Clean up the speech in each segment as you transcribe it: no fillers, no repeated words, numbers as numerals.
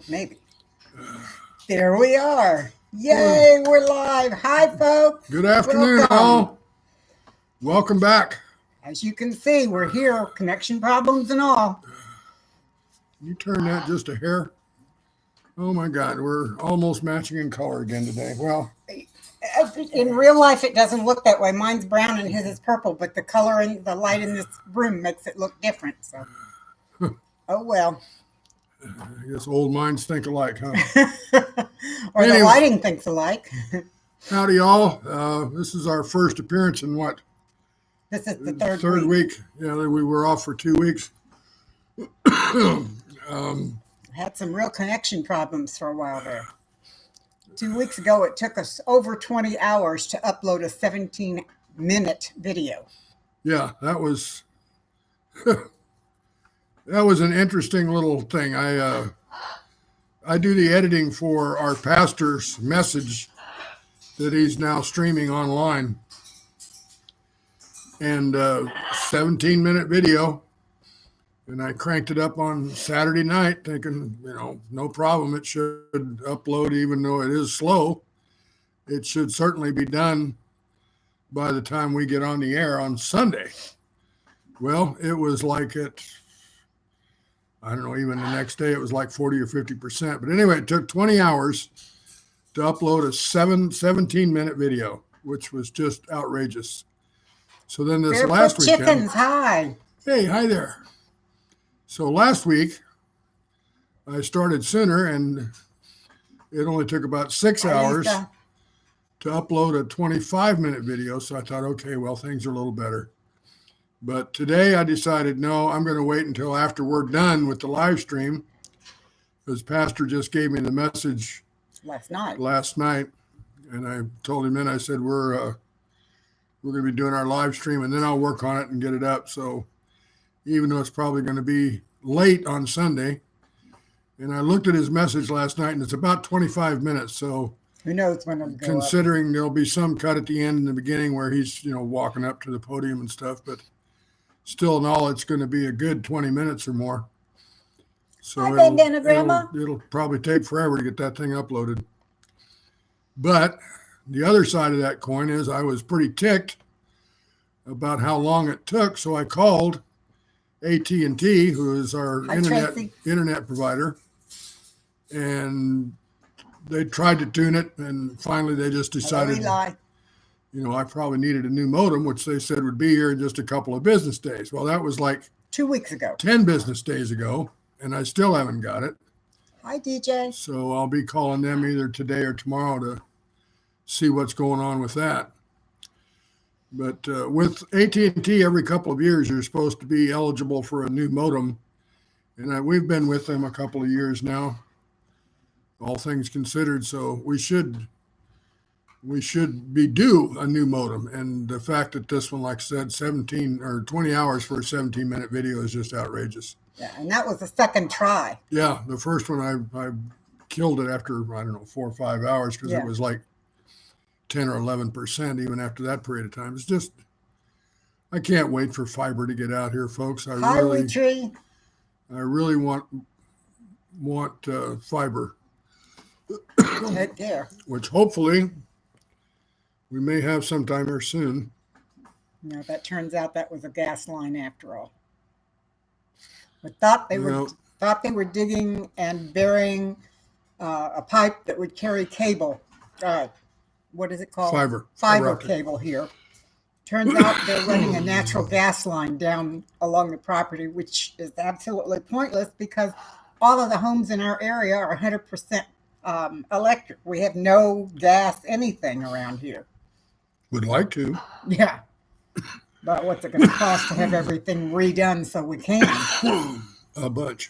Maybe. There we are. Yay, we're live. Hi, folks. Good afternoon, Welcome. all. Welcome back. As you can see, we're here, connection problems and all. You turn that just a hair. Oh my God, we're almost matching in color again today. Well, In real life, it doesn't look that way. Mine's brown and his is purple, but the color and the light in this room makes it look different. So, oh well. I guess old minds think alike, huh? Or Anyway. the lighting thinks alike. Howdy, y'all. This is our first appearance in what? This is the third week. Yeah, we were off for 2 weeks. Had some real connection problems for a while there. 2 weeks ago, it took us over 20 hours to upload a 17-minute video. Yeah, that was that was an interesting little thing. I do the editing for our pastor's message that he's now streaming online, and 17-minute video. And I cranked it up on Saturday night thinking, no problem. It should upload, even though it is slow. It should certainly be done by the time we get on the air on Sunday. Well, it was like I don't know, even the next day it was like 40 or 50%. But anyway, it took 20 hours to upload a 17-minute video, which was just outrageous. So then this Barefoot last weekend. Chickens, hi. Hey, hi there. So last week, I started sooner, and it only took about 6 hours to upload a 25-minute video. So I thought, okay, well, things are a little better. But today I decided, no, I'm going to wait until after we're done with the live stream, because Pastor just gave me the message last night. And I told him then, I said, we're going to be doing our live stream, and then I'll work on it and get it up. So even though it's probably going to be late on Sunday. And I looked at his message last night, and it's about 25 minutes. So who knows when it'll go considering up. There'll be some cut at the end and the beginning where he's, walking up to the podium and stuff, but still in all, it's going to be a good 20 minutes or more. So it'll probably take forever to get that thing uploaded. But the other side of that coin is I was pretty ticked about how long it took. So I called AT&T, who is our internet provider, and they tried to tune it, and finally they just decided, I probably needed a new modem, which they said would be here in just a couple of business days. Well, that was like 2 weeks ago, 10 business days ago, and I still haven't got it. Hi, DJ. So I'll be calling them either today or tomorrow to see what's going on with that. But with AT&T, every couple of years, you're supposed to be eligible for a new modem. And we've been with them a couple of years now, all things considered. So we should be due a new modem. And the fact that this one, like I said, 17 or 20 hours for a 17-minute video is just outrageous. Yeah, and that was the second try. Yeah, the first one I killed it after, 4 or 5 hours because it was like 10 or 11% even after that period of time. It's just, I can't wait for fiber to get out here, folks. I really want fiber. Heck yeah. Which hopefully we may have sometime here soon. No, that turns out that was a gas line after all. I thought they were digging and burying a pipe that would carry cable. What is it called? Fiber cable here. Turns out they're running a natural gas line down along the property, which is absolutely pointless because all of the homes in our area are 100% electric. We have no gas, anything around here. Would like to. Yeah. But what's it going to cost to have everything redone so we can? A bunch.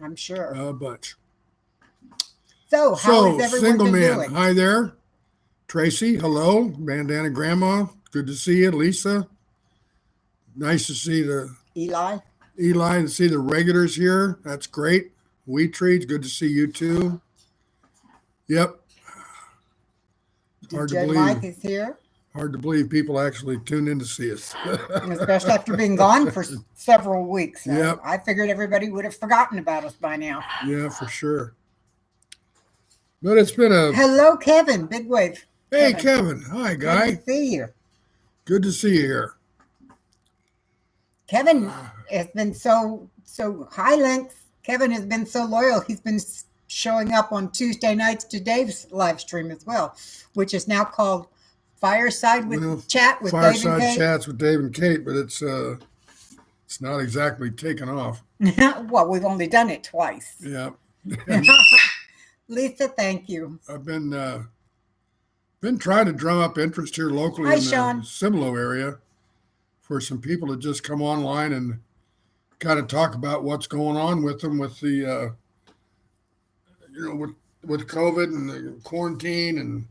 I'm sure. A bunch. So how is everyone single man doing? Hi there. Tracy, hello. Bandana Grandma, good to see you. Lisa, nice to see Eli, to see the regulars here. That's great. Wheat Trees, good to see you too. Yep. DJ Mike is here. Hard to believe people actually tune in to see us. Especially after being gone for several weeks. Yep. I figured everybody would have forgotten about us by now. Yeah, for sure. But it's been a Hello, Kevin. Big wave. hey, Kevin. Hi, Good guy. to see you. Good to see you here. Kevin has been so high length. Kevin has been so loyal. He's been showing up on Tuesday nights to Dave's live stream as well, which is now called Fireside with Chat with Dave and Fireside Kate. Chats with Dave and Kate, but it's not exactly taken off. Well, we've only done it twice. Yeah. Lisa, thank you. I've been trying to drum up interest here locally in the Cibolo area for some people to just come online and kind of talk about what's going on with them with the with COVID and the quarantine and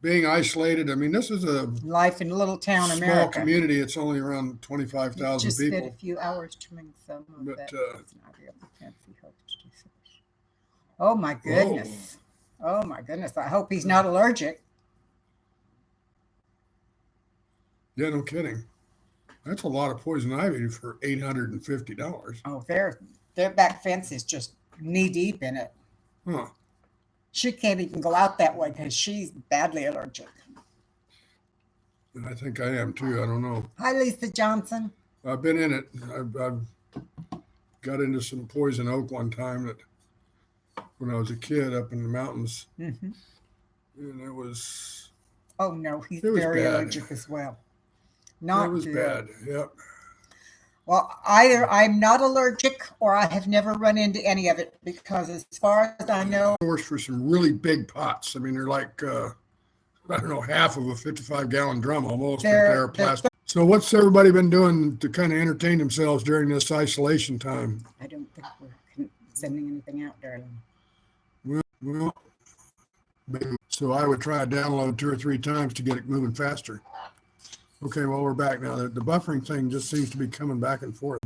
being isolated. I mean, this is a life in little town small America. Community. It's only around 25,000 people. Just spent a few hours trimming some of that. Oh my goodness! Whoa. Oh my goodness! I hope he's not allergic. Yeah, no kidding. That's a lot of poison ivy for $850. Oh, their back fence is just knee deep in it. Huh. She can't even go out that way because she's badly allergic. I think I am too. I don't know. Hi, Lisa Johnson. I've been in it. I've got into some poison oak one time that when I was a kid up in the mountains. Mm-hmm. And it was... Oh, no, he's very allergic as well. Not it was good. Bad, yep. Well, either I'm not allergic or I have never run into any of it because as far as I know... For some really big pots. I mean, they're like, I don't know, half of a 55-gallon drum almost. They're plastic. So what's everybody been doing to kind of entertain themselves during this isolation time? I don't think we're sending anything out, darling. Well, maybe. So I would try to download 2 or 3 times to get it moving faster. Okay, well, we're back now. The buffering thing just seems to be coming back and forth.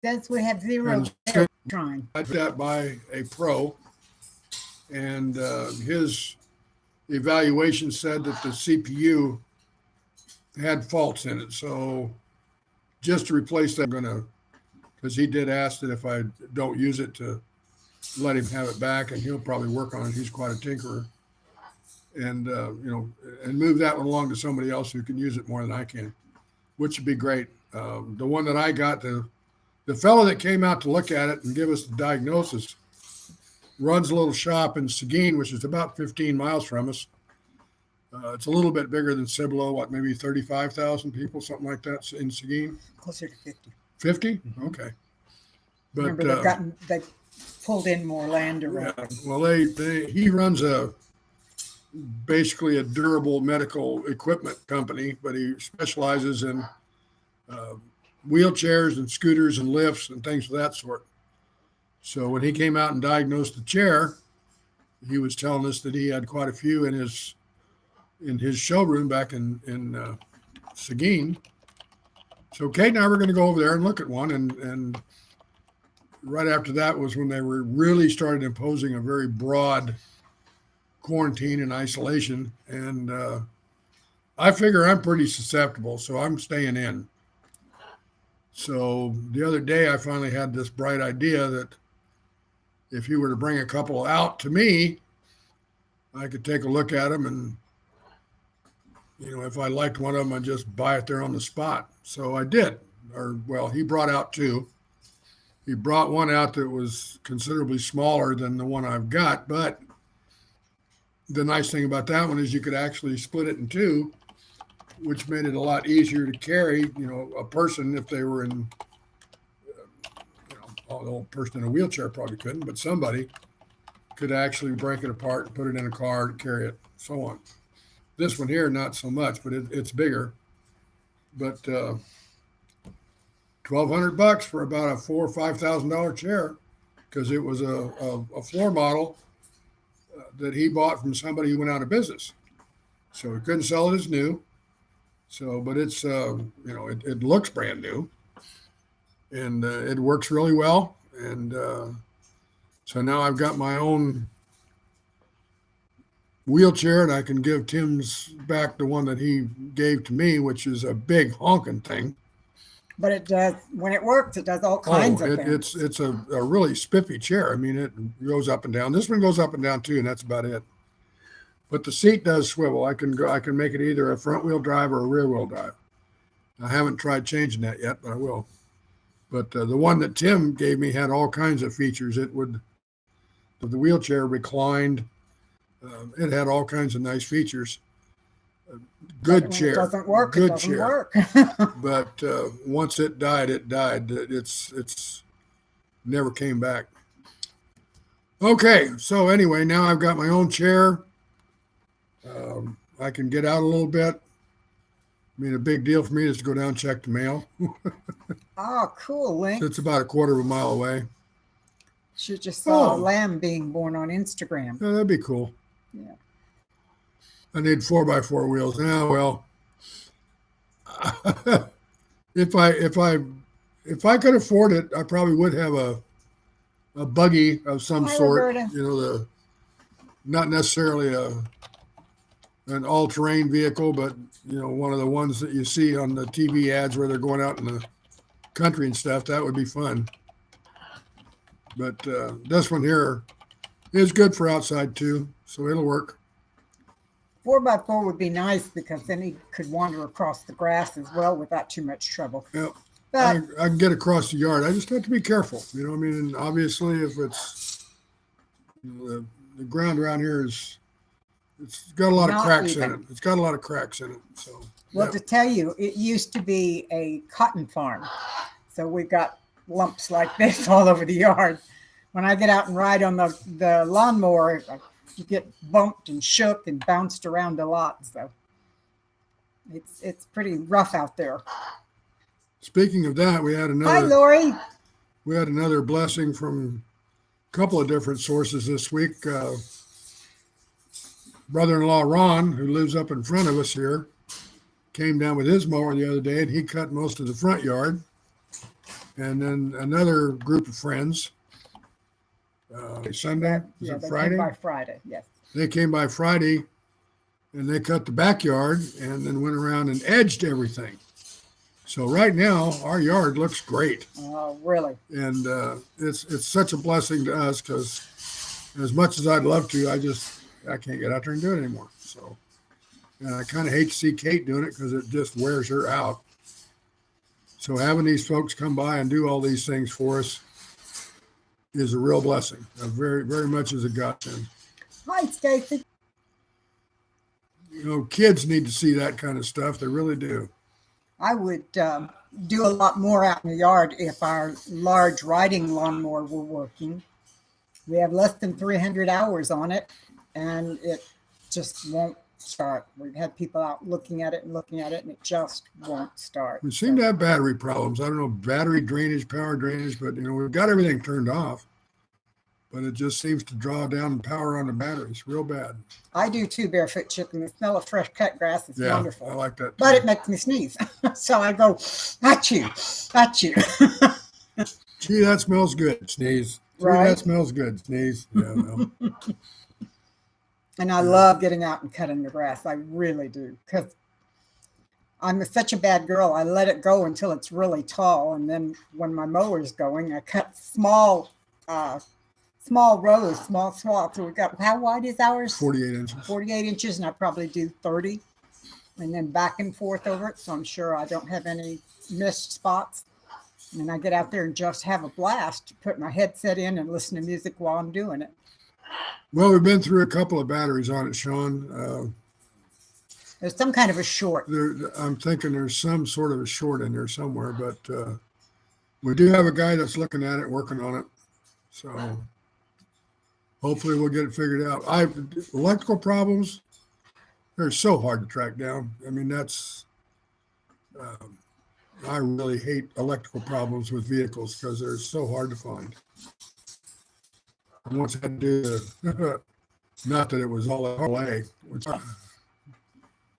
Since we have zero trying. I did that by a pro, and his evaluation said that the CPU had faults in it. So just to replace that, I'm going to, because he did ask that if I don't use it to let him have it back, and he'll probably work on it. He's quite a tinkerer. And, and move that one along to somebody else who can use it more than I can, which would be great. The one that I got, the fellow that came out to look at it and give us the diagnosis runs a little shop in Seguin, which is about 15 miles from us. It's a little bit bigger than Cibolo, maybe 35,000 people, something like that in Seguin? Closer to 50. 50? Mm-hmm. Okay. But remember, they pulled in more land around. Yeah, well, he runs basically a durable medical equipment company, but he specializes in wheelchairs and scooters and lifts and things of that sort. So when he came out and diagnosed the chair, he was telling us that he had quite a few in his showroom back in Seguin. So Kate and I were going to go over there and look at one, and right after that was when they were really started imposing a very broad quarantine and isolation, and I figure I'm pretty susceptible, so I'm staying in. So the other day I finally had this bright idea that if you were to bring a couple out to me, I could take a look at them, and if I liked one of them, I'd just buy it there on the spot. So I did. He brought out 2. He brought one out that was considerably smaller than the one I've got, but the nice thing about that one is you could actually split it in 2, which made it a lot easier to carry. A person, if they were in, an old person in a wheelchair probably couldn't, but somebody could actually break it apart and put it in a car and carry it, so on. This one here, not so much, but it's bigger. But $1,200 for about a $4,000 or $5,000 chair, because it was a floor model that he bought from somebody who went out of business. So he couldn't sell it as new. So, but it's, it looks brand new, and it works really well. And so now I've got my own wheelchair, and I can give Tim's back the one that he gave to me, which is a big honking thing. But it does, when it works, it does all kinds of things. It's a really spiffy chair. I mean, it goes up and down. This one goes up and down too, and that's about it. But the seat does swivel. I can make it either a front wheel drive or a rear wheel drive. I haven't tried changing that yet, but I will. But the one that Tim gave me had all kinds of features. The wheelchair reclined. It had all kinds of nice features. Good chair. It doesn't work. Good It doesn't chair. work. But once it died, it died. It's never came back. Okay, so anyway, now I've got my own chair. I can get out a little bit. I mean, a big deal for me is to go down and check the mail. Oh, cool, Link. It's about a quarter of a mile away. She just saw a lamb being born on Instagram. Yeah, that'd be cool. Yeah. I need 4x4 wheels. Now, well, if I could afford it, I probably would have a buggy of some sort. Roberta. You know, not necessarily an all-terrain vehicle, but you know, one of the ones that you see on the TV ads where they're going out in the country and stuff. That would be fun. But this one here is good for outside too, so it'll work. 4x4 would be nice because then he could wander across the grass as well without too much trouble. Yeah, But I can get across the yard. I just have to be careful. You know, I mean, and obviously, if it's the ground around here it's got a lot of Not cracks even. in it. It's got a lot of cracks in it. So, well, yeah. to tell you, it used to be a cotton farm. So we got lumps like this all over the yard. When I get out and ride on the lawnmower, you get bumped and shook and bounced around a lot. So it's pretty rough out there. Speaking of that, we had Hi, Lori. another blessing from a couple of different sources this week. Brother-in-law Ron, who lives up in front of us here, came down with his mower the other day, and he cut most of the front yard. And then another group of friends, Sunday, was it Friday? Came by Friday, yes. They came by Friday, and they cut the backyard, and then went around and edged everything. So right now, our yard looks great. Oh, really? And it's such a blessing to us because as much as I'd love to, I can't get out there and do it anymore. So, and I kind of hate to see Kate doing it because it just wears her out. So having these folks come by and do all these things for us is a real blessing. Very, very much is a godsend. Hi, Stacy. You know, kids need to see that kind of stuff. They really do. I would do a lot more out in the yard if our large riding lawnmower were working. We have less than 300 hours on it, and it just won't start. We've had people out looking at it, and it just won't start. We seem to have battery problems. I don't know, battery drainage, power drainage, but, you know, we've got everything turned off. But it just seems to draw down power on the batteries real bad. I do too, Barefoot Chicken. The smell of fresh cut grass is wonderful. I like that too. But it makes me sneeze. So I go, achoo, achoo. Gee, that smells good, sneeze. Gee, Right? that smells good, sneeze. Yeah, no. And I love getting out and cutting the grass. I really do. Because I'm such a bad girl. I let it go until it's really tall. And then when my mower's going, I cut small rows, small swaths. So we got, how wide is ours? 48 inches. 48 inches, and I probably do 30. And then back and forth over it. So I'm sure I don't have any missed spots. And I get out there and just have a blast, put my headset in and listen to music while I'm doing it. Well, we've been through a couple of batteries on it, Sean. There's some kind of a short. I'm thinking there's some sort of a short in there somewhere, but we do have a guy that's looking at it, working on it. So hopefully we'll get it figured out. Electrical problems, they're so hard to track down. I mean, I really hate electrical problems with vehicles because they're so hard to find. I once had to do not that it was all LA.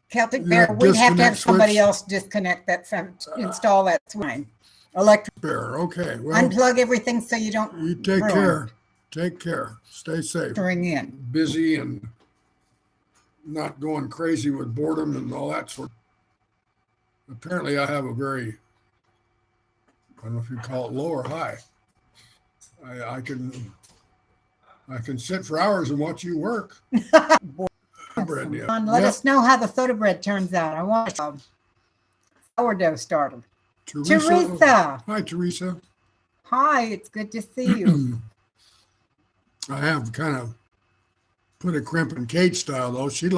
Celtic Bear, we'd have to have disconnect somebody switch? else disconnect that, install that swing. Electric, Bear, okay. Well, unplug everything so you don't you take ruin care. Take care. Stay safe. it. Ring in. Busy and not going crazy with boredom and all that sort. Apparently, I have a very don't know if you call it low or high. I can sit for hours and watch you work. Bread, yeah. Let us know how the soda bread turns out. I want sourdough starter. Teresa. Hi, Teresa. Hi, it's good to see you. I have kind of put a crimp in Kate style, though. She